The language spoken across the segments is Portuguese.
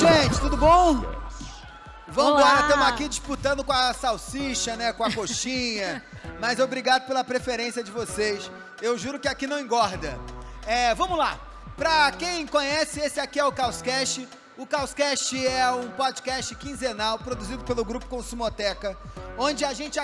gente, tudo bom? Vambora, estamos Olá. aqui disputando com a salsicha, né, com a coxinha, mas obrigado pela preferência de vocês, eu juro que aqui não engorda. Vamos lá, pra quem conhece, esse aqui é o Causcast. O Causcast é um podcast quinzenal produzido pelo Grupo Consumoteca, onde a gente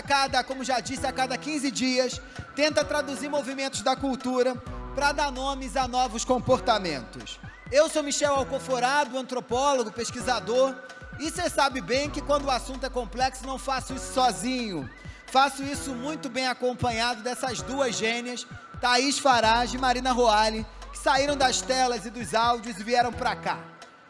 como já disse, a cada 15 dias, tenta traduzir movimentos da cultura para dar nomes a novos comportamentos. Eu sou Michel Alcoforado, antropólogo, pesquisador, e você sabe bem que quando o assunto é complexo não faço isso sozinho. Faço isso muito bem acompanhado dessas duas gênias, Thaís Farage e Marina Roale, que saíram das telas e dos áudios e vieram pra cá.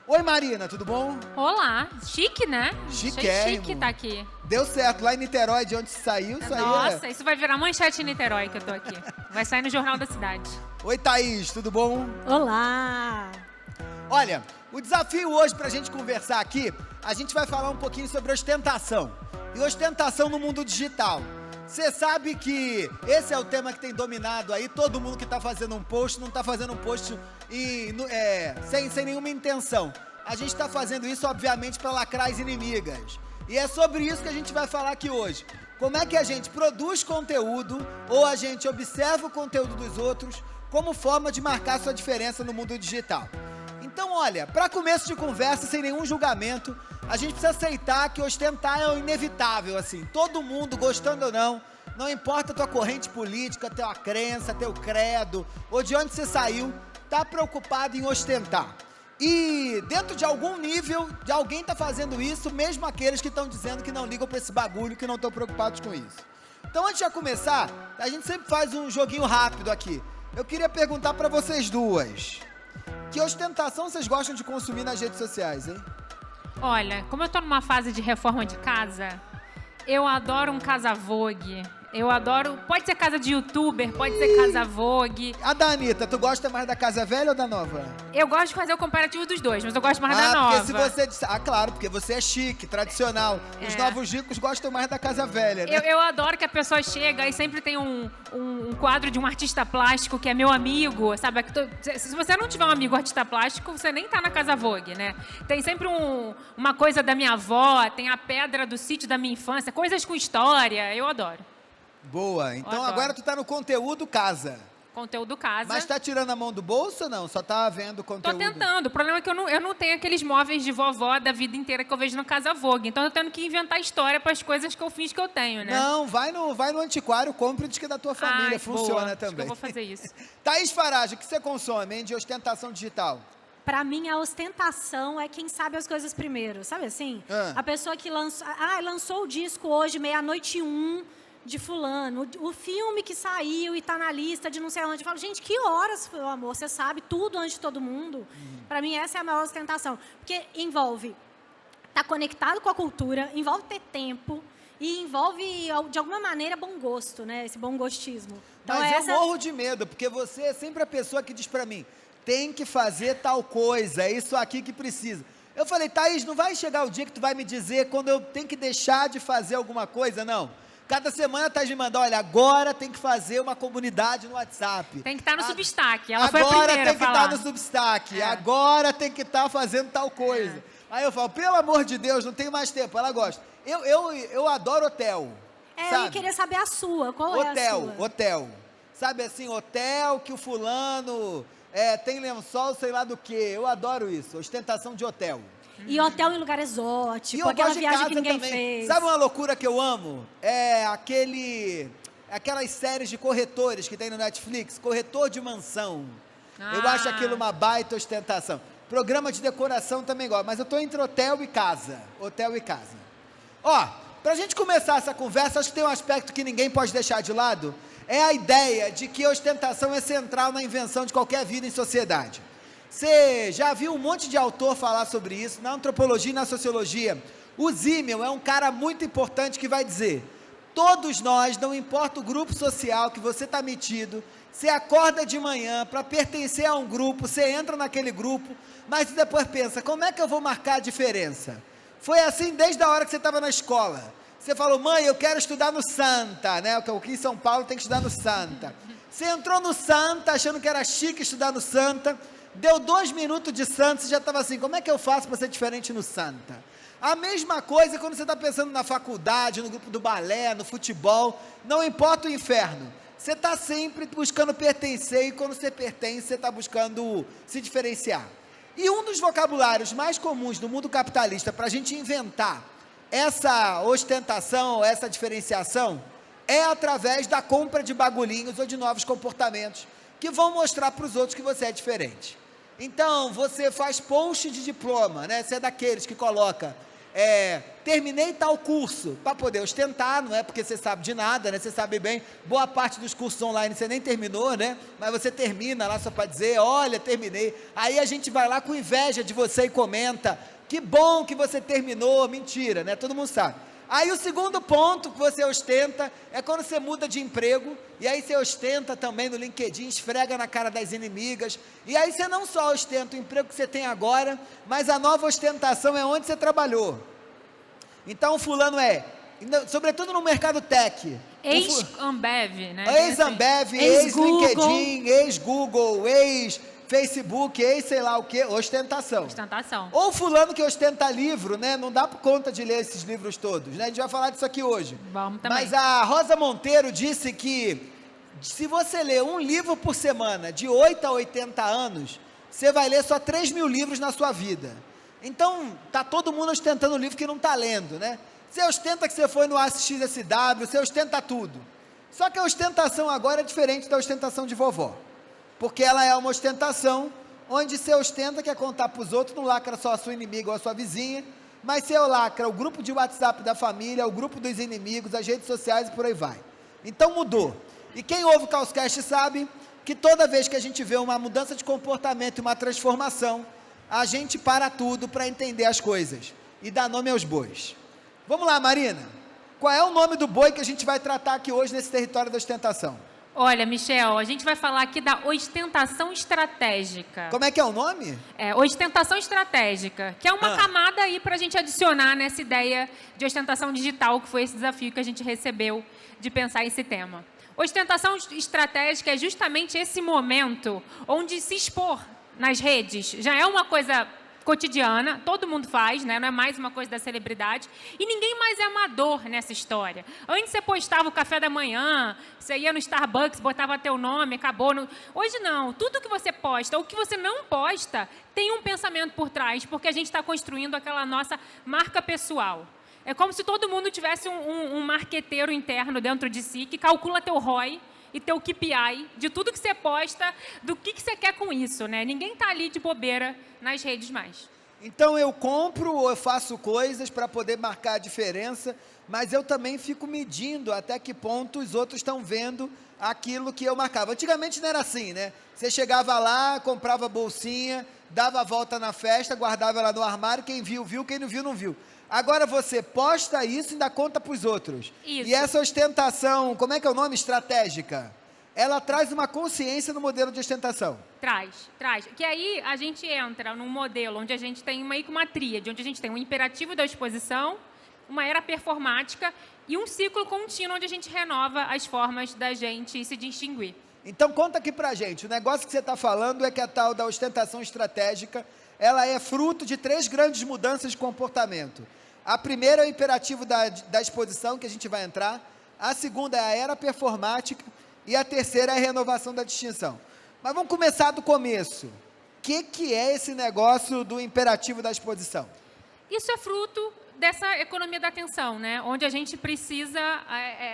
Oi Marina, tudo bom? Olá, chique, né? Chiquérrimo. Achei chique tá aqui. Deu certo, lá em Niterói, de onde você saiu, isso aí Nossa, isso vai virar manchete em Niterói que eu tô aqui. Vai sair no Jornal da Cidade. Oi Thaís, tudo bom? Olá! Olha, o desafio hoje pra gente conversar aqui, a gente vai falar um pouquinho sobre ostentação. E ostentação no mundo digital. Você sabe que esse é o tema que tem dominado aí, todo mundo que tá fazendo um post, não tá fazendo um post sem nenhuma intenção. A gente tá fazendo isso, obviamente, para lacrar as inimigas. E é sobre isso que a gente vai falar aqui hoje. Como é que a gente produz conteúdo, ou a gente observa o conteúdo dos outros, como forma de marcar sua diferença no mundo digital. Então, olha, para começo de conversa, sem nenhum julgamento, a gente precisa aceitar que ostentar é o inevitável, assim. Todo mundo, gostando ou não, não importa a tua corrente política, tua crença, teu credo, ou de onde você saiu, tá preocupado em ostentar. E dentro de algum nível, de alguém tá fazendo isso, mesmo aqueles que estão dizendo que não ligam para esse bagulho, que não estão preocupados com isso. Então, antes de começar, a gente sempre faz um joguinho rápido aqui. Eu queria perguntar para vocês duas. Que ostentação vocês gostam de consumir nas redes sociais, hein? Olha, como eu tô numa fase de reforma de casa, eu adoro um casa vogue. Eu adoro... Pode ser casa de youtuber, pode ser casa vogue. A da Anitta, tu gosta mais da casa velha ou da nova? Eu gosto de fazer o comparativo dos dois, mas eu gosto mais da nova. Porque se você disser... claro, porque você é chique, tradicional. Os novos ricos gostam mais da casa velha, né? Eu adoro que a pessoa chega e sempre tem um quadro de um artista plástico que é meu amigo, sabe? Se você não tiver um amigo artista plástico, você nem tá na Casa Vogue, né? Tem sempre uma coisa da minha avó, tem a pedra do sítio da minha infância, coisas com história, eu adoro. Boa, então adoro. agora tu tá no conteúdo casa. Conteúdo casa. Mas tá tirando a mão do bolso ou não? Só tá vendo conteúdo? Tô tentando. O problema é que eu não tenho aqueles móveis de vovó da vida inteira que eu vejo na Casa Vogue. Então eu tô tendo que inventar história para as coisas que eu fiz que eu tenho, né? Não, vai no antiquário, compra o disco da tua família. Funciona boa. também. Acho que eu vou fazer isso. Thaís Farage, o que você consome, hein, de ostentação digital? Para mim, a ostentação é quem sabe as coisas primeiro, sabe assim? A pessoa que lançou o disco hoje, meia-noite 1, de fulano, o filme que saiu e tá na lista de não sei onde. Eu falo, gente, que horas, meu amor, você sabe tudo antes de todo mundo? Para mim, essa é a maior ostentação. Porque envolve estar conectado com a cultura, envolve ter tempo e envolve, de alguma maneira, bom gosto, né? Esse bom gostismo. Então, Mas eu morro de medo, porque você é sempre a pessoa que diz pra mim, tem que fazer tal coisa, é isso aqui que precisa. Eu falei, Thaís, não vai chegar o dia que tu vai me dizer quando eu tenho que deixar de fazer alguma coisa, não. Cada semana a Thaís me manda, olha, agora tem que fazer uma comunidade no WhatsApp. Tem que estar no Substack. Ela foi a primeira a falar. Agora tem que estar no Substack. Agora tem que estar fazendo tal coisa. Aí eu falo, pelo amor de Deus, não tenho mais tempo. Ela gosta. Eu adoro hotel. Sabe? Eu queria saber a sua. Qual é a sua? Hotel. Sabe assim, hotel que o fulano tem lençol, sei lá do que. Eu adoro isso. Ostentação de hotel. E hotel em lugar exótico, aquela viagem que ninguém fez. Sabe uma loucura que eu amo? É aquelas séries de corretores que tem no Netflix, corretor de mansão. Eu acho aquilo uma baita ostentação. Programa de decoração também gosto, mas eu tô entre hotel e casa. Hotel e casa. Ó, pra gente começar essa conversa, acho que tem um aspecto que ninguém pode deixar de lado, é a ideia de que ostentação é central na invenção de qualquer vida em sociedade. Você já viu um monte de autor falar sobre isso, na antropologia e na sociologia. O Zimmel é um cara muito importante que vai dizer, todos nós, não importa o grupo social que você está metido, você acorda de manhã para pertencer a um grupo, você entra naquele grupo, mas depois pensa, como é que eu vou marcar a diferença? Foi assim desde a hora que você estava na escola. Você falou, mãe, eu quero estudar no Santa, né? Porque aqui em São Paulo tem que estudar no Santa. Você entrou no Santa, achando que era chique estudar no Santa, Deu 2 minutos de santo, você já estava assim, como é que eu faço para ser diferente no Santa? A mesma coisa quando você está pensando na faculdade, no grupo do balé, no futebol, não importa o inferno. Você está sempre buscando pertencer e quando você pertence, você está buscando se diferenciar. E um dos vocabulários mais comuns do mundo capitalista para a gente inventar essa ostentação, essa diferenciação, é através da compra de bagulhinhos ou de novos comportamentos que vão mostrar para os outros que você é diferente. Então, você faz post de diploma, né? Você é daqueles que coloca, terminei tal curso, para poder ostentar, não é porque você sabe de nada, né? Você sabe bem, boa parte dos cursos online você nem terminou, né? Mas você termina lá só para dizer, olha, terminei. Aí a gente vai lá com inveja de você e comenta, que bom que você terminou, mentira, né? Todo mundo sabe. Aí o segundo ponto que você ostenta é quando você muda de emprego, e aí você ostenta também no LinkedIn, esfrega na cara das inimigas, e aí você não só ostenta o emprego que você tem agora, mas a nova ostentação é onde você trabalhou. Então o fulano sobretudo no mercado tech. Ex-Ambev, né? Ex-Ambev, ex-LinkedIn, ex-Google, ex-Facebook, sei lá o que, ostentação. Ostentação. Ou fulano que ostenta livro, né? Não dá por conta de ler esses livros todos, né? A gente vai falar disso aqui hoje. Vamos também. Mas a Rosa Monteiro disse que se você ler um livro por semana, de 8 a 80 anos, você vai ler só 3.000 livros na sua vida. Então, tá todo mundo ostentando o livro que não tá lendo, né? Você ostenta que você foi no AXSW, você ostenta tudo. Só que a ostentação agora é diferente da ostentação de vovó. Porque ela é uma ostentação onde você ostenta, quer contar para os outros, não lacra só a sua inimiga ou a sua vizinha, mas você lacra o grupo de WhatsApp da família, o grupo dos inimigos, as redes sociais e por aí vai. Então mudou. E quem ouve o Causcast sabe que toda vez que a gente vê uma mudança de comportamento e uma transformação, a gente para tudo para entender as coisas e dá nome aos bois. Vamos lá, Marina. Qual é o nome do boi que a gente vai tratar aqui hoje nesse território da ostentação? Olha, Michel, a gente vai falar aqui da ostentação estratégica. Como é que é o nome? Ostentação estratégica, que é uma camada aí para a gente adicionar nessa ideia de ostentação digital, que foi esse desafio que a gente recebeu de pensar esse tema. Ostentação estratégica é justamente esse momento onde se expor nas redes já é uma coisa cotidiana, todo mundo faz, né? Não é mais uma coisa da celebridade, e ninguém mais é amador nessa história. Antes você postava o café da manhã, você ia no Starbucks, botava teu nome, acabou. Hoje não, tudo que você posta, ou que você não posta, tem um pensamento por trás, porque a gente está construindo aquela nossa marca pessoal. É como se todo mundo tivesse um marqueteiro interno dentro de si, que calcula teu ROI, e teu KPI, de tudo que você posta, do que você quer com isso, né? Ninguém está ali de bobeira nas redes mais. Então eu compro ou eu faço coisas para poder marcar a diferença, mas eu também fico medindo até que ponto os outros estão vendo aquilo que eu marcava. Antigamente não era assim, né? Você chegava lá, comprava a bolsinha, dava a volta na festa, guardava ela no armário, quem viu, viu, quem não viu, não viu. Agora você posta isso e ainda conta para os outros. Isso. E essa ostentação, como é que é o nome? Estratégica. Ela traz uma consciência no modelo de ostentação. Traz. Que aí a gente entra num modelo onde a gente tem uma tríade, onde a gente tem um imperativo da exposição, uma era performática e um ciclo contínuo onde a gente renova as formas da gente se distinguir. Então conta aqui pra gente, o negócio que você está falando é que a tal da ostentação estratégica, ela é fruto de 3 grandes mudanças de comportamento. A primeira é o imperativo da exposição, que a gente vai entrar. A segunda é a era performática. E a terceira é a renovação da distinção. Mas vamos começar do começo. O que é esse negócio do imperativo da exposição? Isso é fruto dessa economia da atenção, né? Onde a gente precisa,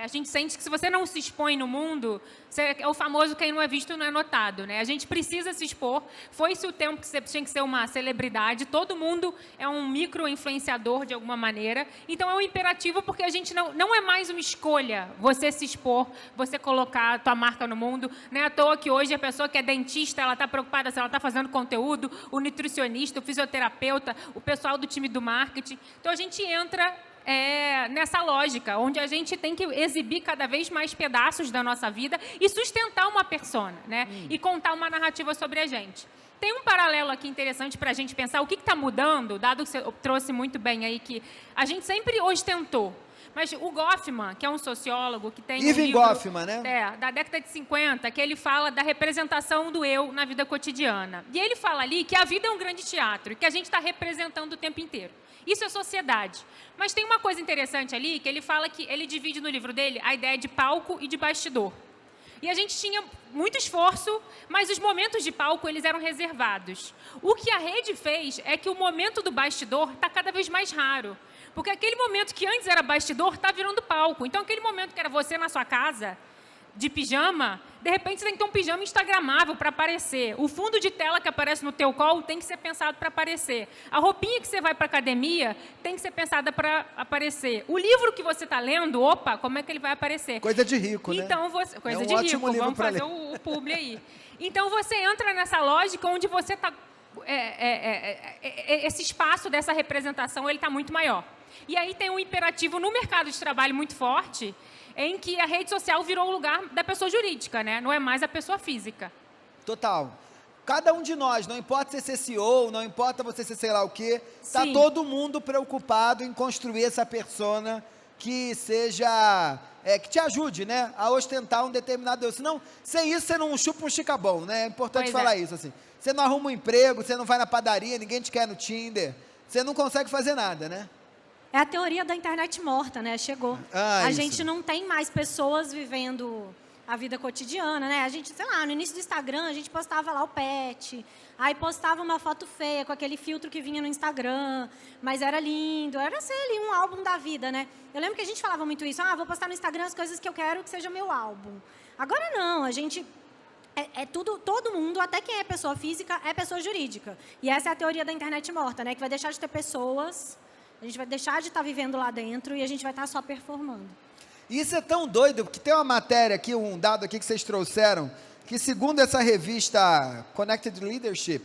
a gente sente que se você não se expõe no mundo, é o famoso quem não é visto não é notado, né? A gente precisa se expor. Foi-se o tempo que você tinha que ser uma celebridade, todo mundo é um micro-influenciador de alguma maneira, então é um imperativo porque a gente não é mais uma escolha você se expor, você colocar a tua marca no mundo. Não é à toa que hoje a pessoa que é dentista, ela está preocupada se ela está fazendo conteúdo, o nutricionista, o fisioterapeuta, o pessoal do time do marketing. Então a gente entra nessa lógica, onde a gente tem que exibir cada vez mais pedaços da nossa vida e sustentar uma persona, né? E contar uma narrativa sobre a gente. tem um paralelo aqui interessante para a gente pensar o que está mudando, dado que você trouxe muito bem aí, que a gente sempre ostentou. Mas o Goffman, que é um sociólogo que tem Irving livro, Goffman, né? da década de 50, que ele fala da representação do eu na vida cotidiana. E ele fala ali que a vida é um grande teatro e que a gente está representando o tempo inteiro. Isso é sociedade. Mas tem uma coisa interessante ali, que ele fala que ele divide no livro dele a ideia de palco e de bastidor. E a gente tinha muito esforço, mas os momentos de palco, eles eram reservados. O que a rede fez é que o momento do bastidor está cada vez mais raro. Porque aquele momento que antes era bastidor está virando palco. Então, aquele momento que era você na sua casa, de pijama, de repente você tem que ter um pijama instagramável para aparecer. O fundo de tela que aparece no teu colo tem que ser pensado para aparecer. A roupinha que você vai para a academia tem que ser pensada para aparecer. O livro que você está lendo, opa, como é que ele vai aparecer? Coisa de rico, né? Então, coisa de ótimo rico, livro vamos fazer o publi aí. Então, você entra nessa lógica onde você está... esse espaço dessa representação ele está muito maior. E aí tem um imperativo no mercado de trabalho muito forte, em que a rede social virou o lugar da pessoa jurídica, né? Não é mais a pessoa física. Total. Cada um de nós, não importa você ser CEO, não importa você ser sei lá o quê, está todo mundo preocupado em construir essa persona que seja... que te ajude, né, a ostentar um determinado eu. Senão, sem isso, você não chupa um chicabom, né? É importante falar isso, assim. Você não arruma um emprego, você não vai na padaria, ninguém te quer no Tinder, você não consegue fazer nada, né? É a teoria da internet morta, né? Chegou. A gente não tem mais pessoas vivendo a vida cotidiana, né? A gente, sei lá, no início do Instagram, a gente postava lá o pet, aí postava uma foto feia com aquele filtro que vinha no Instagram, mas era lindo, era assim, ali, um álbum da vida, né? Eu lembro que a gente falava muito isso, vou postar no Instagram as coisas que eu quero que seja meu álbum. Agora não, a gente... tudo, todo mundo, até quem é pessoa física, é pessoa jurídica. E essa é a teoria da internet morta, né? Que vai deixar de ter pessoas... A gente vai deixar de estar vivendo lá dentro e a gente vai estar só performando. Isso é tão doido, que tem uma matéria aqui, um dado aqui que vocês trouxeram, que segundo essa revista Connected Leadership,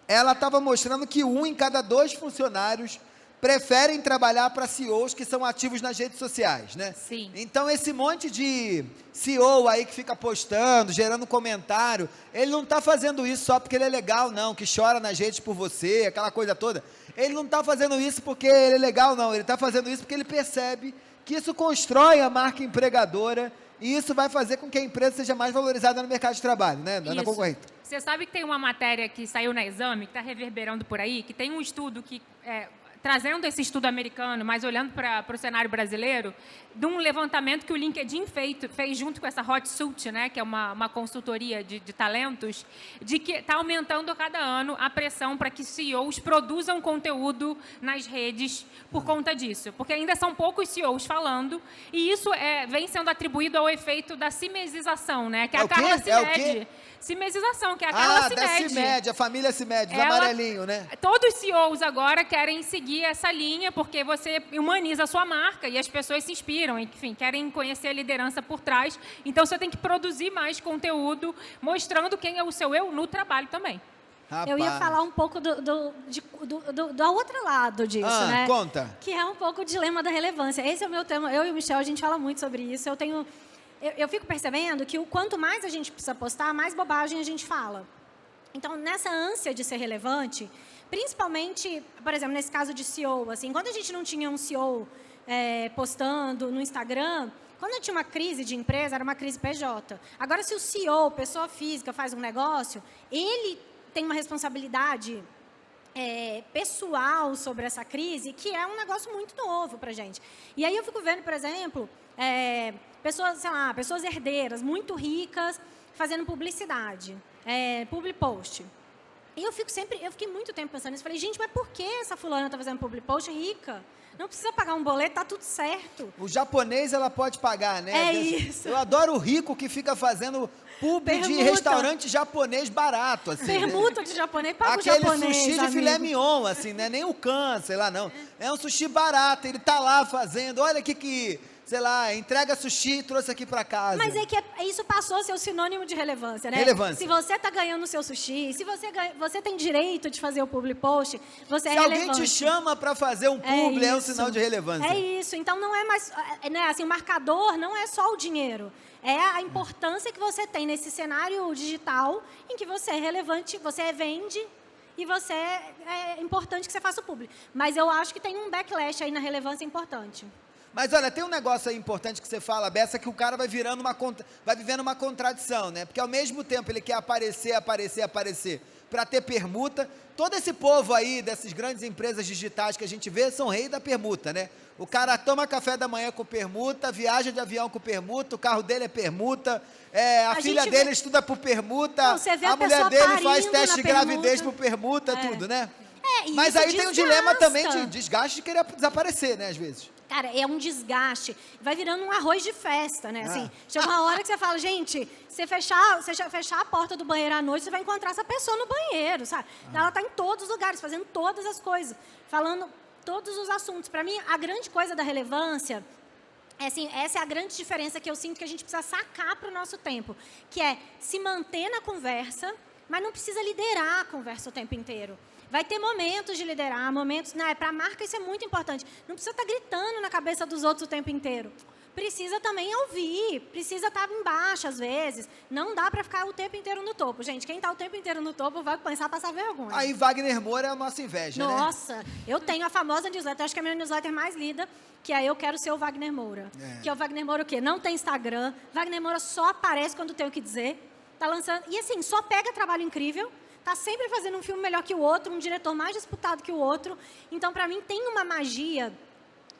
ela estava mostrando que 1 em cada 2 funcionários preferem trabalhar para CEOs que são ativos nas redes sociais, né? Sim. Então, esse monte de CEO aí que fica postando, gerando comentário, ele não está fazendo isso só porque ele é legal, não, que chora nas redes por você, aquela coisa toda. Ele não está fazendo isso porque ele é legal, não. Ele está fazendo isso porque ele percebe que isso constrói a marca empregadora e isso vai fazer com que a empresa seja mais valorizada no mercado de trabalho, né? Na concorrente. Você sabe que tem uma matéria que saiu na Exame, que está reverberando por aí, que tem um estudo que... trazendo esse estudo americano, mas olhando para o cenário brasileiro, de um levantamento que o LinkedIn fez junto com essa Hot Suit, né, que é uma consultoria de talentos, de que está aumentando a cada ano a pressão para que CEOs produzam conteúdo nas redes por conta disso. Porque ainda são poucos CEOs falando, e isso vem sendo atribuído ao efeito da cimesização, né, que é a Carla Cimede. Cimesização, que é a Carla Cimede. Da Cimede, a família Cimede, do amarelinho, né? Todos os CEOs agora querem seguir essa linha, porque você humaniza a sua marca e as pessoas se inspiram, enfim, querem conhecer a liderança por trás. Então, você tem que produzir mais conteúdo, mostrando quem é o seu eu no trabalho também. Rapaz. Eu ia falar um pouco do outro lado disso, né? Conta. Que é um pouco o dilema da relevância. Esse é o meu tema. Eu e o Michel, a gente fala muito sobre isso. Eu fico percebendo que quanto mais a gente precisa postar, mais bobagem a gente fala. Então, nessa ânsia de ser relevante, principalmente, por exemplo, nesse caso de CEO, assim, quando a gente não tinha um CEO postando no Instagram, quando tinha uma crise de empresa, era uma crise PJ. Agora, se o CEO, pessoa física, faz um negócio, ele tem uma responsabilidade pessoal sobre essa crise, que é um negócio muito novo para a gente. E aí eu fico vendo, por exemplo... pessoas, sei lá, pessoas herdeiras, muito ricas, fazendo publicidade, public post. E eu fiquei muito tempo pensando nisso. Falei, gente, mas por que essa fulana está fazendo public post rica? Não precisa pagar um boleto, tá tudo certo. O japonês, ela pode pagar, né? É isso. Eu adoro o rico que fica fazendo publi de restaurante japonês barato, assim. Permuta de japonês, paga o japonês. Aquele sushi de filé mignon, assim, né? Nem o can, sei lá, não. É um sushi barato, ele tá lá fazendo, olha aqui que... sei lá, entrega sushi e trouxe aqui pra casa. Mas é que isso passou a ser o sinônimo de relevância, né? Relevância. Se você tá ganhando o seu sushi, se você tem direito de fazer o public post, você é Se relevante. alguém te chama pra fazer um publi, é um sinal de relevância. É isso. Então não é mais, né, assim, o marcador não é só o dinheiro. É a importância que você tem nesse cenário digital em que você é relevante, você vende e você é importante que você faça o publi. Mas eu acho que tem um backlash aí na relevância importante. Mas olha, tem um negócio aí importante que você fala, Bessa, que o cara vai vivendo uma contradição, né? Porque ao mesmo tempo ele quer aparecer para ter permuta. Todo esse povo aí, dessas grandes empresas digitais que a gente vê, são rei da permuta, né? O cara toma café da manhã com permuta, viaja de avião com permuta, o carro dele é permuta, a filha dele estuda por permuta, não, você vê a mulher dele faz teste de gravidez por permuta, tudo, né? E mas isso aí tem um dilema desgasta. também de desgaste de querer desaparecer, né, às vezes. Cara, é um desgaste. Vai virando um arroz de festa, né? Assim, chega uma hora que você fala, gente, você fechar a porta do banheiro à noite, você vai encontrar essa pessoa no banheiro, sabe? Ela tá em todos os lugares, fazendo todas as coisas, falando todos os assuntos. Para mim, a grande coisa da relevância é assim, essa é a grande diferença que eu sinto que a gente precisa sacar para o nosso tempo, que é se manter na conversa, mas não precisa liderar a conversa o tempo inteiro. Vai ter momentos de liderar, momentos... Para a marca isso é muito importante. Não precisa estar gritando na cabeça dos outros o tempo inteiro. Precisa também ouvir, precisa estar embaixo às vezes. Não dá para ficar o tempo inteiro no topo. Gente, quem está o tempo inteiro no topo vai começar a passar vergonha. Aí Wagner Moura é a nossa inveja, né? Nossa, eu tenho a famosa newsletter, acho que é a minha newsletter mais lida, que é Eu Quero Ser o Wagner Moura. Que é o Wagner Moura o quê? Não tem Instagram. Wagner Moura só aparece quando tem o que dizer. Tá lançando... E assim, só pega trabalho incrível. Tá sempre fazendo um filme melhor que o outro, um diretor mais disputado que o outro. Então, para mim, tem uma magia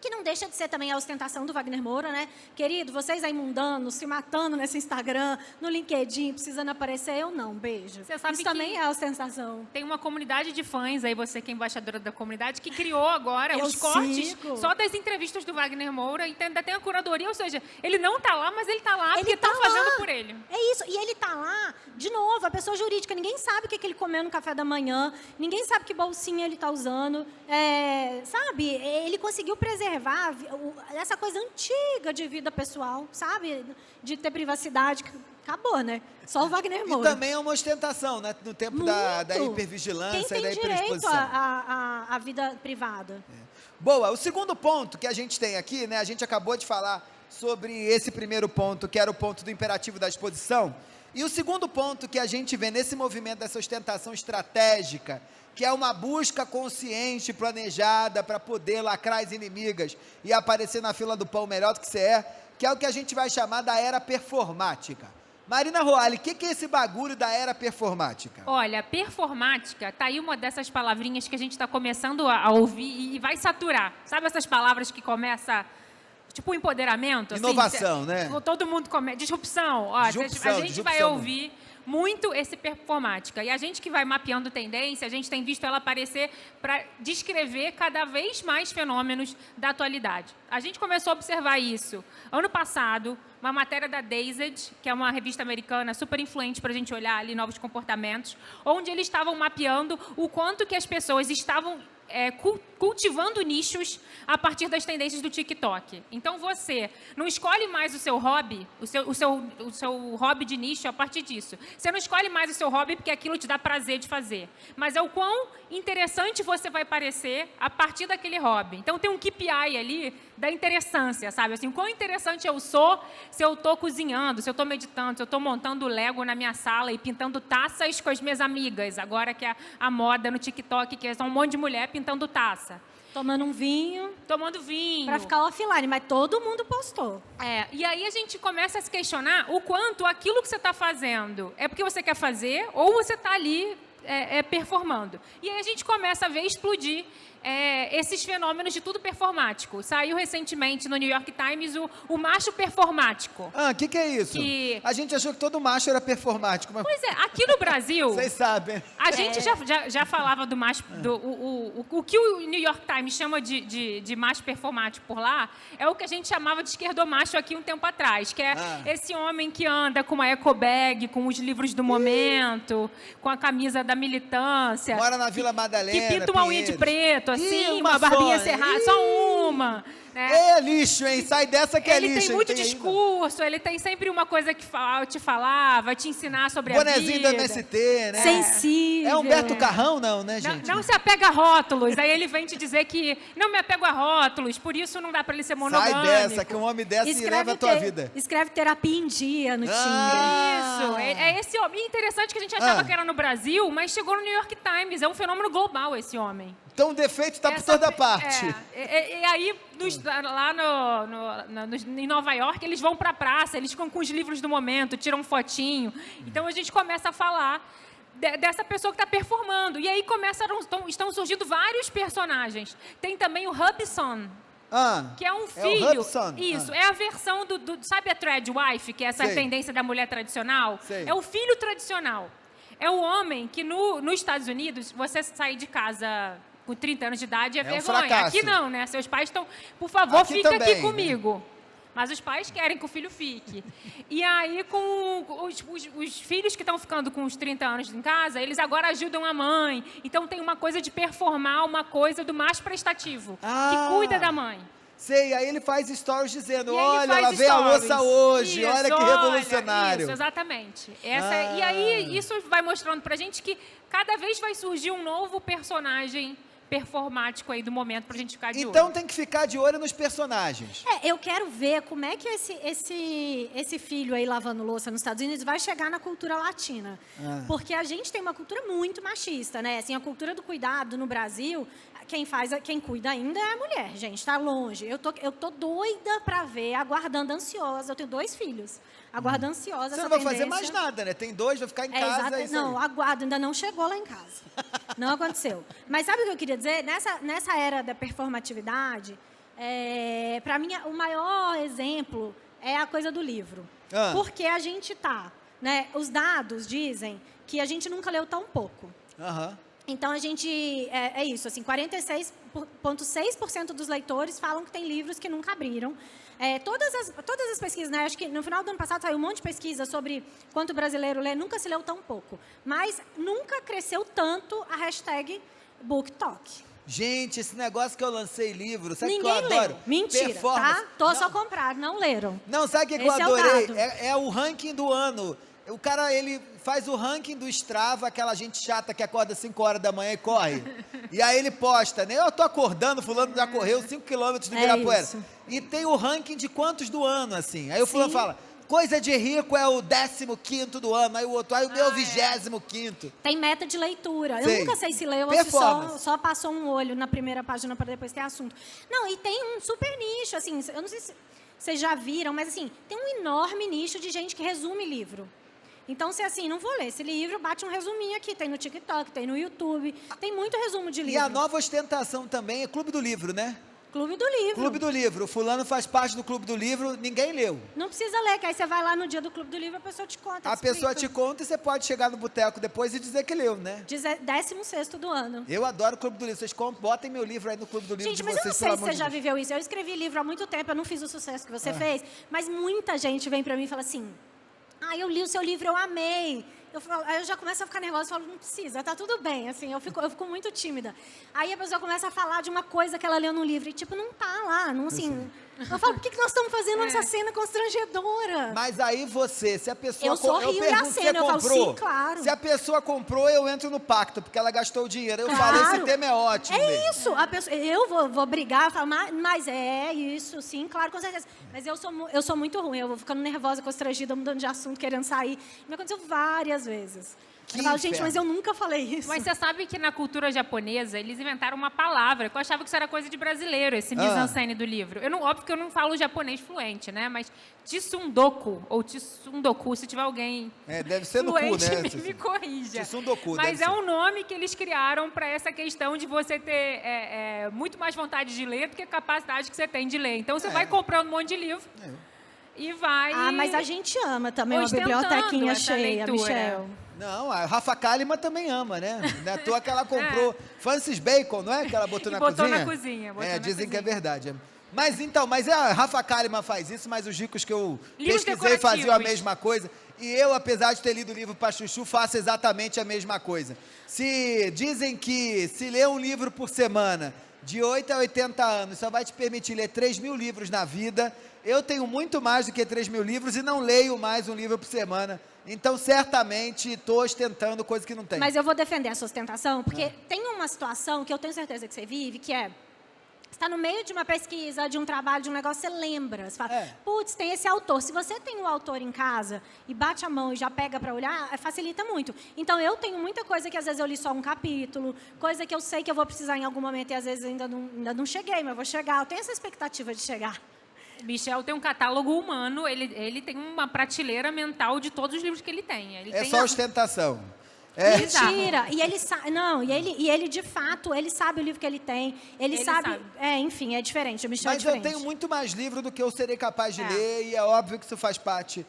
que não deixa de ser também a ostentação do Wagner Moura, né? Querido, vocês aí mundanos, se matando nesse Instagram, no LinkedIn, precisando aparecer, eu não, beijo. Você sabe isso que também é ostentação. Tem uma comunidade de fãs, aí você que é embaixadora da comunidade, que criou agora Eu os cortes sigo. só das entrevistas do Wagner Moura, e ainda tem a curadoria, ou seja, ele não tá lá, mas ele tá lá Ele porque tá estão fazendo lá. por ele. É isso, e ele tá lá, de novo, a pessoa jurídica, ninguém sabe o que ele comeu no café da manhã, ninguém sabe que bolsinha ele tá usando, sabe? Ele conseguiu preservar essa coisa antiga de vida pessoal, sabe? De ter privacidade, acabou, né? Só o Wagner Moura. E também é uma ostentação, né? No tempo da hipervigilância e da Quem tem direito hiperexposição. à vida privada? Boa, o segundo ponto que a gente tem aqui, né? A gente acabou de falar sobre esse primeiro ponto, que era o ponto do imperativo da exposição. E o segundo ponto que a gente vê nesse movimento dessa ostentação estratégica, que é uma busca consciente, planejada, para poder lacrar as inimigas e aparecer na fila do pão melhor do que você é, que é o que a gente vai chamar da era performática. Marina Roale, o que é esse bagulho da era performática? Olha, performática, tá aí uma dessas palavrinhas que a gente está começando a ouvir e vai saturar. Sabe essas palavras que começa... Tipo empoderamento? Inovação, assim, né? Todo mundo começa... Disrupção. Ó, Disrupção, a gente vai disrupção. ouvir muito esse performática. E a gente que vai mapeando tendência, a gente tem visto ela aparecer para descrever cada vez mais fenômenos da atualidade. A gente começou a observar isso ano passado, uma matéria da Dazed, que é uma revista americana super influente para a gente olhar ali novos comportamentos, onde eles estavam mapeando o quanto que as pessoas estavam cultivando nichos a partir das tendências do TikTok. Então, você não escolhe mais o seu hobby, o seu hobby de nicho a partir disso. Você não escolhe mais o seu hobby porque aquilo te dá prazer de fazer. Mas é o quão interessante você vai parecer a partir daquele hobby. Então, tem um KPI ali da interessância, sabe? Assim, o quão interessante eu sou se eu estou cozinhando, se eu estou meditando, se eu estou montando Lego na minha sala e pintando taças com as minhas amigas. Agora que é a moda no TikTok, que é só um monte de mulher pintando taça. Tomando um vinho. Tomando vinho. Para ficar offline, mas todo mundo postou. E aí a gente começa a se questionar o quanto aquilo que você está fazendo é porque você quer fazer ou você está ali performando. E aí a gente começa a ver explodir esses fenômenos de tudo performático. Saiu recentemente no New York Times o macho performático. O que é isso? A gente achou que todo macho era performático. Mas... Pois é, aqui no Brasil... Vocês sabem. A gente já falava do macho... O que o New York Times chama de macho performático por lá é o que a gente chamava de esquerdomacho aqui um tempo atrás, que é esse homem que anda com uma eco bag, com os livros do momento, com a camisa da militância. Mora na Vila Madalena, que pinta uma unha de preto, assim, uma barbinha só. cerrada, só uma. Né? É lixo, hein? Sai dessa que é lixo. Ele tem muito hein? discurso, ele tem sempre uma coisa que te falar, vai te ensinar sobre a vida. Bonezinho do MST, né? Sensível. É Humberto Carrão, não, né, gente? Não se apega a rótulos. Aí ele vem te dizer que não me apego a rótulos, por isso não dá pra ele ser monogâmico. Sai dessa, que um homem dessa e leva a tua vida. Escreve terapia em dia no Tinder. Isso, é esse homem. E interessante que a gente achava que era no Brasil, mas chegou no New York Times. É um fenômeno global esse homem. Então o defeito tá por toda parte. E aí, lá em Nova York, eles vão pra praça, eles ficam com os livros do momento, tiram fotinho. Então a gente começa a falar dessa pessoa que está performando. E aí estão surgindo vários personagens. Tem também o Hubson, que é um filho. É o Hubson? Isso, é a versão sabe a thread wife, que é essa tendência da mulher tradicional? Sei. É o filho tradicional. É o homem que nos Estados Unidos, você sair de casa com 30 anos de idade é vergonha. Fracasso. Aqui não, né? Seus pais estão, por favor, fica também, aqui comigo. Mas os pais querem que o filho fique. E aí, com os filhos que estão ficando com os 30 anos em casa, eles agora ajudam a mãe. Então, tem uma coisa de performar uma coisa do mais prestativo, que cuida da mãe. Sei, aí ele faz stories dizendo, E aí olha, ele faz lavei a stories. louça hoje, Isso, olha que revolucionário. Isso, exatamente. E aí, isso vai mostrando pra gente que cada vez vai surgir um novo personagem performático aí do momento pra gente ficar de olho. Então tem que ficar de olho nos personagens. Eu quero ver como é que esse filho aí lavando louça nos Estados Unidos vai chegar na cultura latina. Porque a gente tem uma cultura muito machista, né? Assim, a cultura do cuidado no Brasil, quem cuida ainda é a mulher, gente, tá longe. Eu tô doida pra ver, aguardando ansiosa. Eu tenho 2 filhos. Aguardo ansiosa Você essa não vai tendência. fazer mais nada, né? Tem 2, vai ficar em casa. É isso Não, aí. aguardo, ainda não chegou lá em casa. Não aconteceu. Mas sabe o que eu queria dizer? Nessa era da performatividade, para mim, o maior exemplo é a coisa do livro. Porque a gente né? Os dados dizem que a gente nunca leu tão pouco. Então, a gente... É isso, assim, 46,6% dos leitores falam que tem livros que nunca abriram. Todas as pesquisas, né? Acho que no final do ano passado saiu um monte de pesquisa sobre quanto o brasileiro lê, nunca se leu tão pouco. Mas nunca cresceu tanto a hashtag BookTok. Gente, esse negócio que eu lancei livro, sabe o que eu Ninguém adoro? leu. Mentira, Performance. tá? Só compraram, não leram. Não, sabe o que eu Esse é o adorei? dado. É o ranking do ano. O cara, ele faz o ranking do Strava, aquela gente chata que acorda 5 horas da manhã e corre. E aí ele posta, né? Eu tô acordando, fulano já correu 5 quilômetros do Ibirapuera. Isso. E tem o ranking de quantos do ano, assim. Aí o fulano fala, coisa de rico é o 15º do ano. Aí o outro, o meu 25º. Tem meta de leitura. Sei. Eu nunca sei se leu ou se Performance. só passou um olho na primeira página para depois ter assunto. Não, e tem um super nicho, assim, eu não sei se vocês já viram, mas assim, tem um enorme nicho de gente que resume livro. Então, se assim, não vou ler esse livro, bate um resuminho aqui. Tem no TikTok, tem no YouTube, tem muito resumo de livro. E a nova ostentação também é Clube do Livro, né? Clube do Livro. Clube do Livro. O fulano faz parte do Clube do Livro, ninguém leu. Não precisa ler, que aí você vai lá no dia do Clube do Livro, a pessoa te conta. A pessoa te conta e você pode chegar no boteco depois e dizer que leu, né? 16º do ano. Eu adoro o Clube do Livro. Vocês botem meu livro aí no Clube do Livro Gente, de mas vocês, eu não sei pelo se amor você de já Deus. viveu isso. Eu escrevi livro há muito tempo, eu não fiz o sucesso que você fez, mas muita gente vem pra mim e fala assim, eu li o seu livro, eu amei. Aí eu já começo a ficar nervosa e falo, não precisa, tá tudo bem, assim, eu fico muito tímida. Aí a pessoa começa a falar de uma coisa que ela leu no livro e, tipo, não tá lá, não, assim... Eu falo, por que nós estamos fazendo essa cena constrangedora? Mas aí você, se a pessoa... Eu sou Rio e pergunto se aceno, eu falo, comprou. sim, claro. Se a pessoa comprou, eu entro no pacto, porque ela gastou o dinheiro. Eu Claro. falo, esse tema é ótimo. É mesmo. isso, eu vou brigar, eu falo, mas é isso, sim, claro, com certeza. Mas eu sou muito ruim, eu vou ficando nervosa, constrangida, mudando de assunto, querendo sair. Me aconteceu várias vezes. Eu falo, gente, mas eu nunca falei isso. Mas você sabe que na cultura japonesa, eles inventaram uma palavra, que eu achava que isso era coisa de brasileiro, esse mise-en-scène do livro. Óbvio que eu não falo japonês fluente, né? Mas Tsundoku, ou Tsundoku, se tiver alguém deve ser no cu, fluente, né? me corrija. Tsundoku, Mas deve ser. um nome que eles criaram para essa questão de você ter muito mais vontade de ler do que a capacidade que você tem de ler. Então, você vai comprando um monte de livro e vai... mas a gente ama também uma ostentando bibliotequinha essa cheia, leitura. Michel. Não, a Rafa Kalimann também ama, né? Não é à toa que ela comprou Francis Bacon, não é? Que ela botou E na botou cozinha? na cozinha, botou na dizem que é cozinha. verdade. Mas a Rafa Kalimann faz isso, mas os ricos que eu Livros pesquisei faziam a decorativos. mesma coisa. E eu, apesar de ter lido o livro para Chuchu, faço exatamente a mesma coisa. Se dizem que se lê um livro por semana de 8 a 80 anos, só vai te permitir ler 3.000 livros na vida. Eu tenho muito mais do que 3.000 livros e não leio mais um livro por semana. Então, certamente, estou ostentando coisa que não tem. Mas eu vou defender a sua ostentação, porque tem uma situação que eu tenho certeza que você vive, que é... Você está no meio de uma pesquisa, de um trabalho, de um negócio, você lembra. Você fala, putz, tem esse autor. Se você tem um autor em casa e bate a mão e já pega para olhar, facilita muito. Então, eu tenho muita coisa que, às vezes, eu li só um capítulo, coisa que eu sei que eu vou precisar em algum momento e, às vezes, ainda não cheguei, mas eu vou chegar. Eu tenho essa expectativa de chegar. Michel tem um catálogo humano, ele tem uma prateleira mental de todos os livros que ele tem. Ele tem só ostentação. Mentira! E ele sabe, e ele de fato, ele sabe o livro que ele tem, ele sabe. Enfim, é diferente. O Michel é diferente. Eu tenho muito mais livro do que eu serei capaz de ler, e é óbvio que isso faz parte.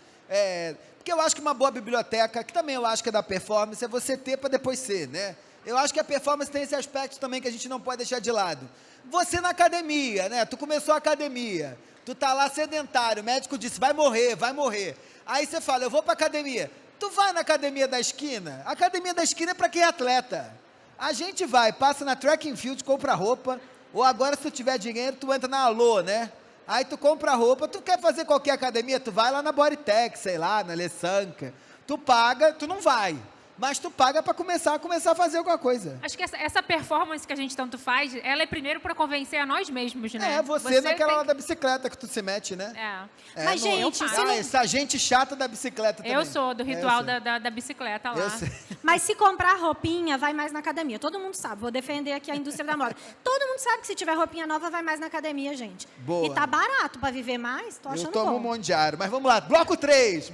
Porque eu acho que uma boa biblioteca, que também eu acho que é da performance, é você ter para depois ser, né? Eu acho que a performance tem esse aspecto também que a gente não pode deixar de lado. Você na academia, né? Tu começou a academia, tu tá lá sedentário, o médico disse, vai morrer, vai morrer. Aí você fala, eu vou para academia. Tu vai na academia da esquina? A academia da esquina é para quem é atleta. A gente vai, passa na track and field, compra roupa, ou agora se tu tiver dinheiro, tu entra na Alô, né? Aí tu compra roupa, tu quer fazer qualquer academia, tu vai lá na Bodytech, sei lá, na Lessanca. Tu paga, tu não vai. Mas tu paga para começar a fazer alguma coisa. Acho que essa performance que a gente tanto faz, ela é primeiro para convencer a nós mesmos, né? Você naquela hora da bicicleta que tu se mete, né? Mas, gente... essa gente chata da bicicleta também. Eu sou do ritual da bicicleta lá. Mas se comprar roupinha, vai mais na academia. Todo mundo sabe. Vou defender aqui a indústria da moda. Todo mundo sabe que se tiver roupinha nova, vai mais na academia, gente. Boa. E tá barato para viver mais, tô achando bom. Eu tomo um monte de diário. Mas vamos lá, bloco 3. O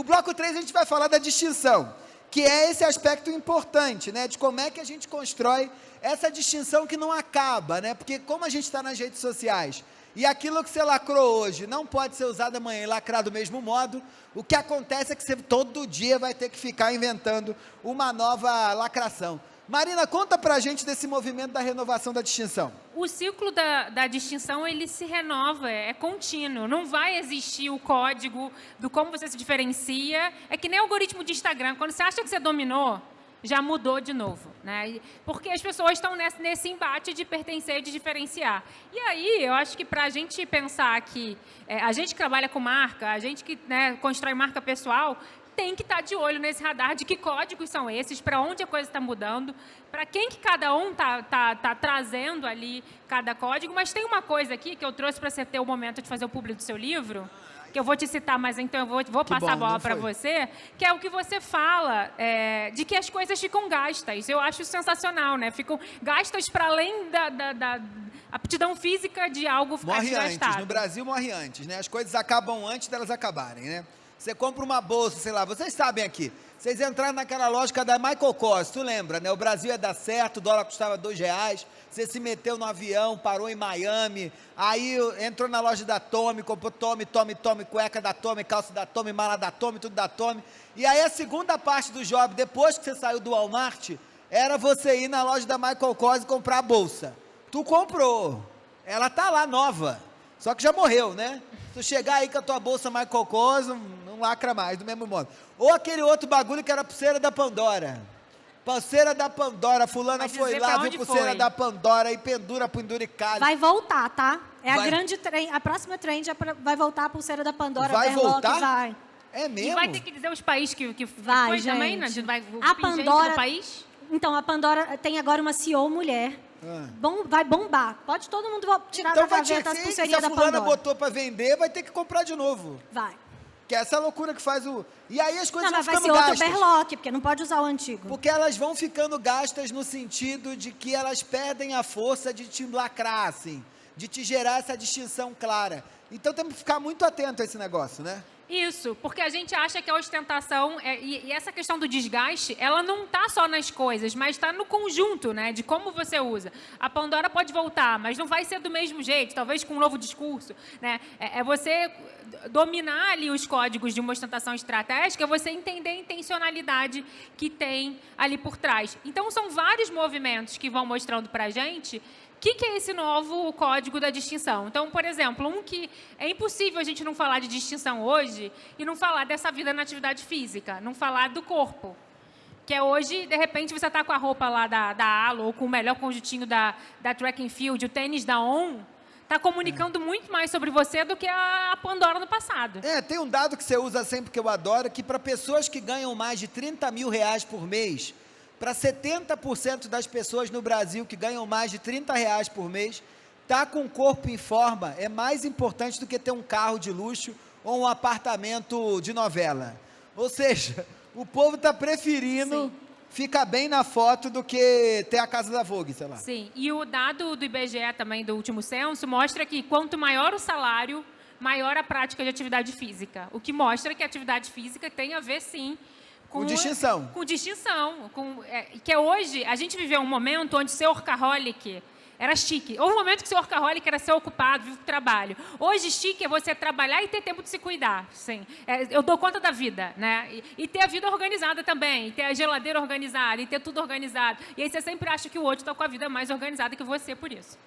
bloco 3 a gente vai falar da distinção, que é esse aspecto importante, né, de como é que a gente constrói essa distinção que não acaba, né, porque como a gente está nas redes sociais, e aquilo que você lacrou hoje não pode ser usado amanhã e lacrar do mesmo modo, o que acontece é que você todo dia vai ter que ficar inventando uma nova lacração. Marina, conta pra gente desse movimento da renovação da distinção. O ciclo da distinção, ele se renova, é contínuo. Não vai existir o código do como você se diferencia. É que nem o algoritmo de Instagram. Quando você acha que você dominou, já mudou de novo, né? Porque as pessoas estão nesse embate de pertencer e de diferenciar. E aí, eu acho que para a gente pensar que a gente que trabalha com marca, a gente que, né, constrói marca pessoal, tem que estar de olho nesse radar de que códigos são esses, para onde a coisa está mudando, para quem que cada um tá trazendo ali cada código. Mas tem uma coisa aqui que eu trouxe para você ter o momento de fazer o publi do seu livro, que eu vou te citar, mas então eu vou passar a bola para você, que é o que você fala de que as coisas ficam gastas. Eu acho sensacional, né? Ficam gastas para além da aptidão física de algo ficar desgastado. Morre antes, no Brasil morre antes, né? As coisas acabam antes delas acabarem, né? Você compra uma bolsa, sei lá, vocês sabem aqui, vocês entraram naquela lógica da Michael Kors, tu lembra, né? O Brasil ia dar certo, o dólar custava R$2, você se meteu no avião, parou em Miami, aí entrou na loja da Tommy, comprou Tommy, cueca da Tommy, calça da Tommy, mala da Tommy, tudo da Tommy. E aí a segunda parte do job, depois que você saiu do Walmart, era você ir na loja da Michael Kors e comprar a bolsa. Tu comprou, ela tá lá nova, só que já morreu, né? Tu chegar aí com a tua bolsa Michael Kors, não lacra mais, do mesmo modo. Ou aquele outro bagulho que era a pulseira da Pandora. Pulseira da Pandora, fulana foi lá, viu pulseira da Pandora e penduricalho. Vai voltar, tá? A próxima trend vai voltar a pulseira da Pandora. Vai voltar? Vai. É mesmo? E vai ter que dizer os países que vai, foi gente. Também, né? A Pandora do país? Então, a Pandora tem agora uma CEO mulher. Vai bombar. Pode todo mundo tirar da gaveta as pulseirinhas da Pandora. Se a fulana botou pra vender, vai ter que comprar de novo. Vai. Que é essa loucura que faz o... E aí as coisas vão ficando gastas. Vai ser outro berloque, porque não pode usar o antigo. Porque elas vão ficando gastas no sentido de que elas perdem a força de te lacrar, assim, de te gerar essa distinção clara. Então temos que ficar muito atento a esse negócio, né? Isso, porque a gente acha que a ostentação, e essa questão do desgaste, ela não está só nas coisas, mas está no conjunto, né, de como você usa. A Pandora pode voltar, mas não vai ser do mesmo jeito, talvez com um novo discurso, né? É você dominar ali os códigos de uma ostentação estratégica, é você entender a intencionalidade que tem ali por trás. Então, são vários movimentos que vão mostrando para a gente o que é esse novo código da distinção. Então, por exemplo, um que é impossível a gente não falar de distinção hoje e não falar dessa vida na atividade física, não falar do corpo. Que é hoje, de repente, você tá com a roupa lá da Alo, ou com o melhor conjuntinho da Track and Field, o tênis da On, tá comunicando muito mais sobre você do que a Pandora no passado. Tem um dado que você usa sempre que eu adoro, que para pessoas que ganham mais de 30 mil reais por mês, para 70% das pessoas no Brasil que ganham mais de 30 reais por mês, tá com o corpo em forma é mais importante do que ter um carro de luxo ou um apartamento de novela. Ou seja, o povo está preferindo ficar bem na foto do que ter a casa da Vogue, sei lá. Sim, e o dado do IBGE também, do último censo, mostra que quanto maior o salário, maior a prática de atividade física. O que mostra que a atividade física tem a ver, sim, com distinção. Com distinção. Que hoje, a gente viveu um momento onde ser workaholic era chique. Houve um momento que ser workaholic era ser ocupado, vivo com trabalho. Hoje, chique é você trabalhar e ter tempo de se cuidar. Sim. Eu dou conta da vida, né? E ter a vida organizada também, e ter a geladeira organizada, e ter tudo organizado. E aí você sempre acha que o outro está com a vida mais organizada que você por isso.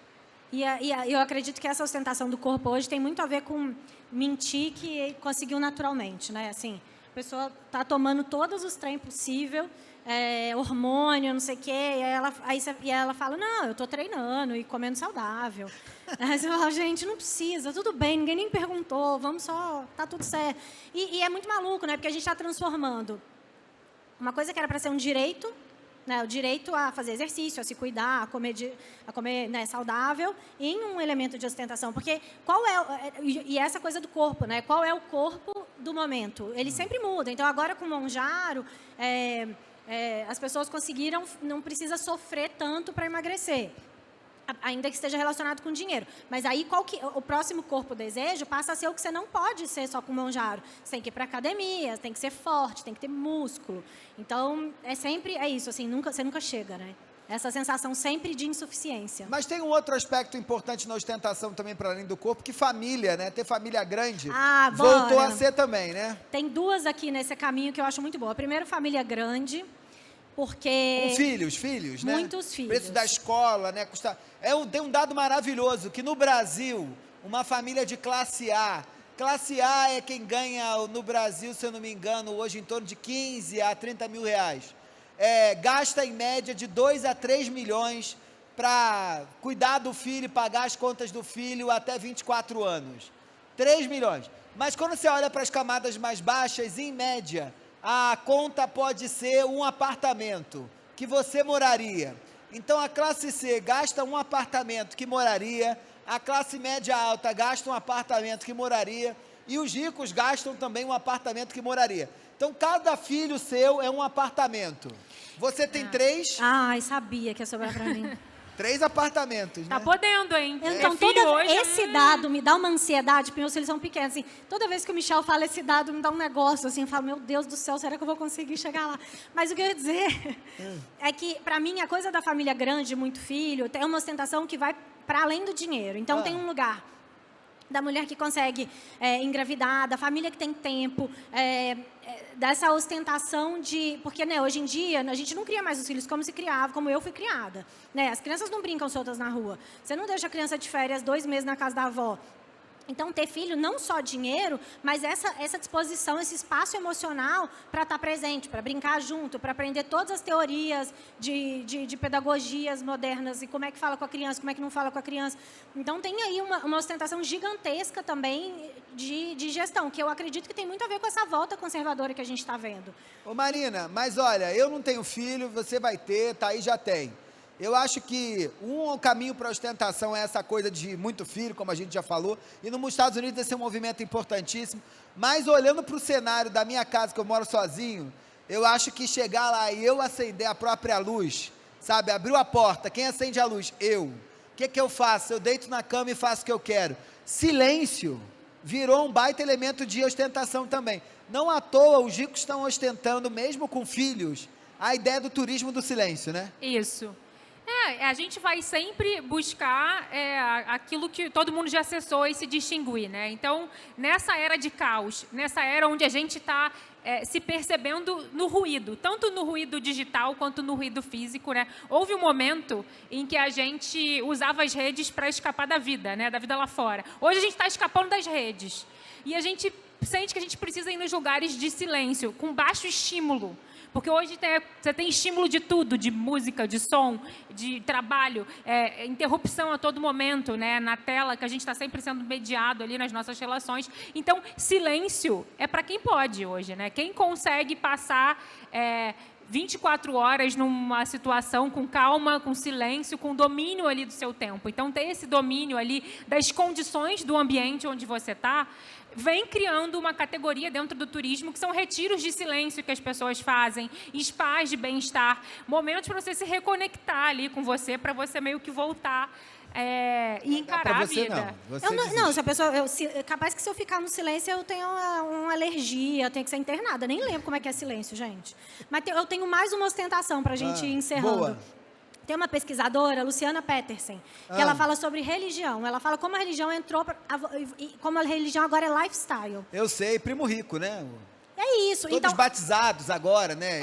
E eu acredito que essa ostentação do corpo hoje tem muito a ver com mentir que conseguiu naturalmente, né? Assim, a pessoa está tomando todos os trem possível, hormônio, não sei o quê, e ela fala, não, eu estou treinando e comendo saudável. Aí você fala, gente, não precisa, tudo bem, ninguém nem perguntou, vamos só, tá tudo certo. E é muito maluco, né? Porque a gente está transformando uma coisa que era para ser um direito, né, o direito a fazer exercício, a se cuidar, a comer né, saudável, em um elemento de ostentação. Porque e essa coisa do corpo, né? Qual é o corpo do momento? Ele sempre muda. Então, agora com o Monjaro, as pessoas conseguiram, não precisa sofrer tanto para emagrecer, ainda que esteja relacionado com dinheiro. Mas aí, o próximo corpo desejo passa a ser o que você não pode ser só com Monjaro. Você tem que ir para academia, tem que ser forte, tem que ter músculo. Então, é isso, assim, você nunca chega, né? Essa sensação sempre de insuficiência. Mas tem um outro aspecto importante na ostentação também, para além do corpo, que família, né? Ter família grande voltou a ser também, né? Tem duas aqui nesse caminho que eu acho muito boa. Primeiro, família grande, porque... Com filhos, né? Muitos filhos. Preço da escola, né? Tem um dado maravilhoso, que no Brasil, uma família de classe A é quem ganha no Brasil, se eu não me engano, hoje em torno de 15 a 30 mil reais. Gasta em média de 2 a 3 milhões para cuidar do filho e pagar as contas do filho até 24 anos. 3 milhões. Mas quando você olha para as camadas mais baixas, em média, a conta pode ser um apartamento que você moraria. Então, a classe C gasta um apartamento que moraria, a classe média alta gasta um apartamento que moraria, e os ricos gastam também um apartamento que moraria. Então, cada filho seu é um apartamento. Você tem 3? Ai, sabia que ia sobrar para mim. 3 apartamentos, né? Tá podendo, hein? Então, esse dado me dá uma ansiedade, porque meus filhos são pequenos. Assim, toda vez que o Michel fala esse dado, me dá um negócio, assim, eu falo, meu Deus do céu, será que eu vou conseguir chegar lá? Mas o que eu ia dizer é que, para mim, a coisa da família grande, muito filho, tem uma ostentação que vai para além do dinheiro. Então, tem um lugar da mulher que consegue engravidar, da família que tem tempo, dessa ostentação de... Porque, né, hoje em dia, a gente não cria mais os filhos como se criava, como eu fui criada. Né? As crianças não brincam soltas na rua. Você não deixa a criança de férias 2 meses na casa da avó. Então, ter filho, não só dinheiro, mas essa disposição, esse espaço emocional para estar presente, para brincar junto, para aprender todas as teorias de pedagogias modernas e como é que fala com a criança, como é que não fala com a criança. Então, tem aí uma ostentação gigantesca também de gestão, que eu acredito que tem muito a ver com essa volta conservadora que a gente está vendo. Ô Marina, mas olha, eu não tenho filho, você vai ter, Thaís já tem. Eu acho que um caminho para a ostentação é essa coisa de muito filho, como a gente já falou, e nos Estados Unidos esse é um movimento importantíssimo, mas olhando para o cenário da minha casa, que eu moro sozinho, eu acho que chegar lá e eu acender a própria luz, sabe, abriu a porta, quem acende a luz? Eu. O que eu faço? Eu deito na cama e faço o que eu quero. Silêncio virou um baita elemento de ostentação também. Não à toa os ricos estão ostentando, mesmo com filhos, a ideia do turismo do silêncio, né? Isso. A gente vai sempre buscar aquilo que todo mundo já acessou e se distinguir, né? Então, nessa era de caos, nessa era onde a gente está se percebendo no ruído, tanto no ruído digital quanto no ruído físico, né? Houve um momento em que a gente usava as redes para escapar da vida, né? Da vida lá fora. Hoje a gente está escapando das redes. E a gente sente que a gente precisa ir nos lugares de silêncio, com baixo estímulo, Porque hoje você tem estímulo de tudo, de música, de som, de trabalho, interrupção a todo momento, né, na tela, que a gente está sempre sendo mediado ali nas nossas relações. Então, silêncio é para quem pode hoje, né? Quem consegue passar 24 horas numa situação com calma, com silêncio, com domínio ali do seu tempo. Então, ter esse domínio ali das condições do ambiente onde você está, vem criando uma categoria dentro do turismo, que são retiros de silêncio que as pessoas fazem, spas de bem-estar, momentos para você se reconectar ali com você, para você meio que voltar e encarar a vida. Não, se a pessoa, capaz que se eu ficar no silêncio eu tenho uma alergia, eu tenho que ser internada. Nem lembro como é que é silêncio, gente. Mas eu tenho mais uma ostentação para a gente ir encerrando. Boa. Tem uma pesquisadora, Luciana Petersen, que ela fala sobre religião. Ela fala como a religião entrou, como a religião agora é lifestyle. Eu sei, primo rico, né? É isso. Todos batizados agora, né?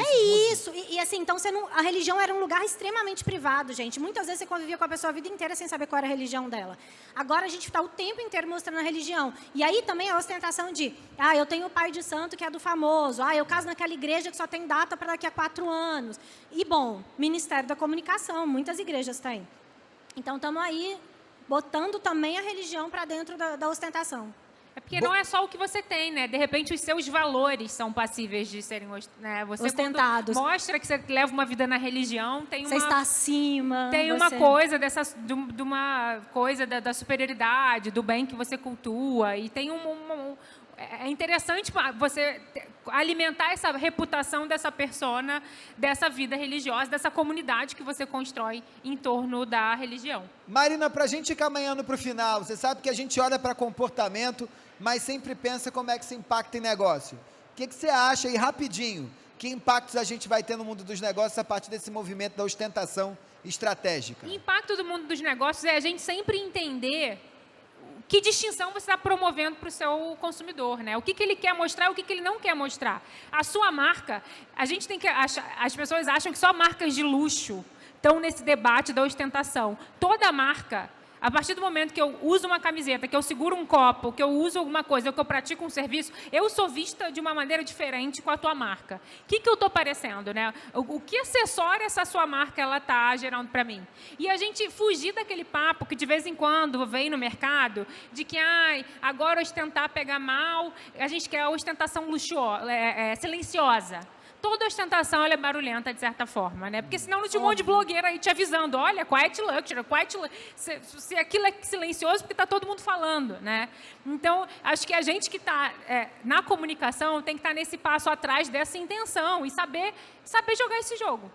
Isso. E assim, então a religião era um lugar extremamente privado, gente. Muitas vezes você convivia com a pessoa a vida inteira sem saber qual era a religião dela. Agora a gente está o tempo inteiro mostrando a religião. E aí também a ostentação de, eu tenho o pai de santo que é do famoso. Eu caso naquela igreja que só tem data para daqui a 4 anos. E, bom, Ministério da Comunicação, muitas igrejas têm. Então estamos aí botando também a religião para dentro da ostentação. É porque não é só o que você tem, né? De repente, os seus valores são passíveis de serem ostentados. Mostra que você leva uma vida na religião, você está acima. Tem uma coisa de uma coisa da superioridade, do bem que você cultua. E tem é interessante você alimentar essa reputação dessa persona, dessa vida religiosa, dessa comunidade que você constrói em torno da religião. Marina, para a gente ir caminhando para o final, você sabe que a gente olha para comportamento, mas sempre pensa como é que isso impacta em negócio. O que você acha aí, rapidinho, que impactos a gente vai ter no mundo dos negócios a partir desse movimento da ostentação estratégica? O impacto do mundo dos negócios é a gente sempre entender que distinção você está promovendo para o seu consumidor, né? O que ele quer mostrar e o que ele não quer mostrar. A sua marca, a gente tem que achar, as pessoas acham que só marcas de luxo estão nesse debate da ostentação. Toda marca, a partir do momento que eu uso uma camiseta, que eu seguro um copo, que eu uso alguma coisa, que eu pratico um serviço, eu sou vista de uma maneira diferente com a tua marca. O que eu estou parecendo, né? O que acessório essa sua marca ela está gerando para mim? E a gente fugir daquele papo que de vez em quando vem no mercado, de que agora ostentar pega mal, a gente quer a ostentação luxuosa, silenciosa. Toda ostentação ela é barulhenta, de certa forma, né? Porque senão não tinha um monte de blogueira aí te avisando, olha, quiet luxury, se aquilo é silencioso, porque está todo mundo falando, né? Então, acho que a gente que está na comunicação tem que estar nesse passo atrás dessa intenção e saber jogar esse jogo.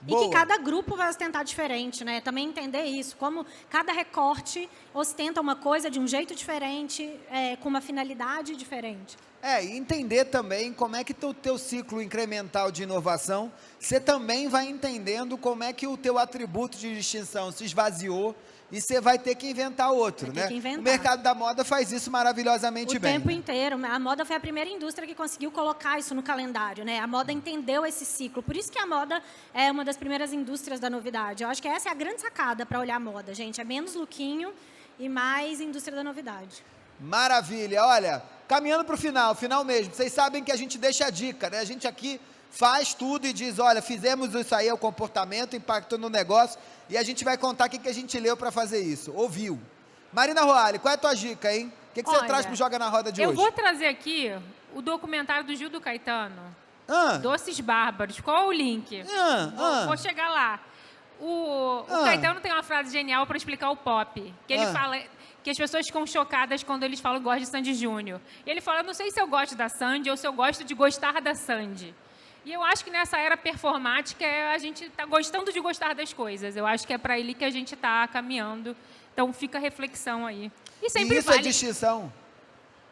Boa. E que cada grupo vai ostentar diferente, né? Também entender isso, como cada recorte ostenta uma coisa de um jeito diferente, com uma finalidade diferente. E entender também como é que o teu ciclo incremental de inovação, você também vai entendendo como é que o teu atributo de distinção se esvaziou e você vai ter que inventar outro, né? O mercado da moda faz isso maravilhosamente bem. O tempo inteiro. A moda foi a primeira indústria que conseguiu colocar isso no calendário, né? A moda entendeu esse ciclo. Por isso que a moda é uma das primeiras indústrias da novidade. Eu acho que essa é a grande sacada para olhar a moda, gente. É menos lookinho e mais indústria da novidade. Maravilha. Olha, caminhando para o final mesmo. Vocês sabem que a gente deixa a dica, né? A gente aqui faz tudo e diz, olha, fizemos isso aí, é o comportamento, impactou no negócio, e a gente vai contar o que a gente leu para fazer isso. Ouviu. Marina Roale, qual é a tua dica, hein? O que você traz para o Joga na Roda de hoje? Eu vou trazer aqui o documentário do Gil do Caetano, Doces Bárbaros. Qual é o link? Vou chegar lá. O Caetano tem uma frase genial para explicar o pop, que ele fala que as pessoas ficam chocadas quando eles falam que gostam de Sandy Júnior. E ele fala, não sei se eu gosto da Sandy ou se eu gosto de gostar da Sandy. E eu acho que nessa era performática a gente está gostando de gostar das coisas. Eu acho que é para ele que a gente está caminhando. Então fica a reflexão aí. E sempre isso é distinção.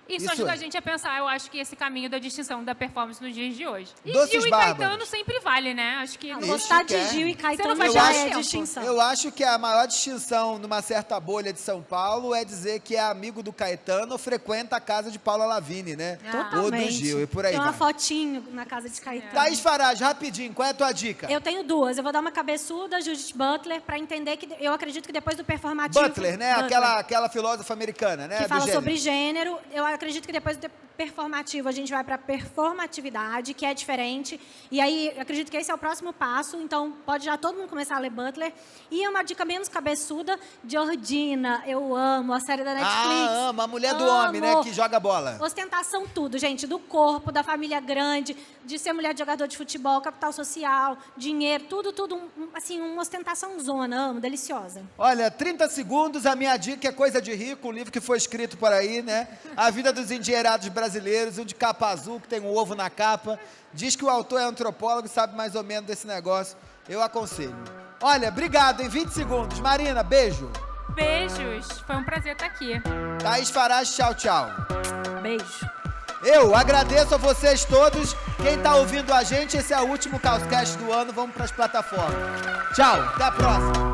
Isso ajuda a gente a pensar, eu acho que esse caminho da distinção da performance nos dias de hoje. E Doces Gil e Bárbaros. Caetano sempre vale, né? Acho que gostar de Gil e Caetano já é distinção. Eu acho que a maior distinção numa certa bolha de São Paulo é dizer que é amigo do Caetano ou frequenta a casa de Paula Lavigne, né? Ou do Gil, e por aí tem vai. uma fotinho na casa de Caetano. Thaís Farage, rapidinho, qual é a tua dica? Eu tenho duas. Eu vou dar uma cabeçuda, Judith Butler, para entender que eu acredito que depois do performativo... Butler, né? Aquela filósofa americana, né? Que fala sobre gênero. Eu acredito que depois do performativo, a gente vai para performatividade, que é diferente. E aí, eu acredito que esse é o próximo passo. Então, pode já todo mundo começar a ler Butler. E é uma dica menos cabeçuda, Georgina. Eu amo a série da Netflix. A mulher do homem, né, que joga bola. Ostentação tudo, gente, do corpo, da família grande, de ser mulher de jogador de futebol, capital social, dinheiro, tudo, assim, uma ostentação zona, amo, deliciosa. Olha, 30 segundos, a minha dica é Coisa de Rico, um livro que foi escrito por aí, né? A Vida dos Endinheirados Brasileiros, um de capa azul, que tem um ovo na capa. Diz que o autor é antropólogo, sabe mais ou menos desse negócio. Eu aconselho. Olha, obrigado, em 20 segundos. Marina, beijo. Beijos. Foi um prazer estar aqui. Thaís Farage, tchau, tchau. Beijo. Eu agradeço a vocês todos. Quem está ouvindo a gente, esse é o último Caoscast do ano. Vamos para as plataformas. Tchau, até a próxima.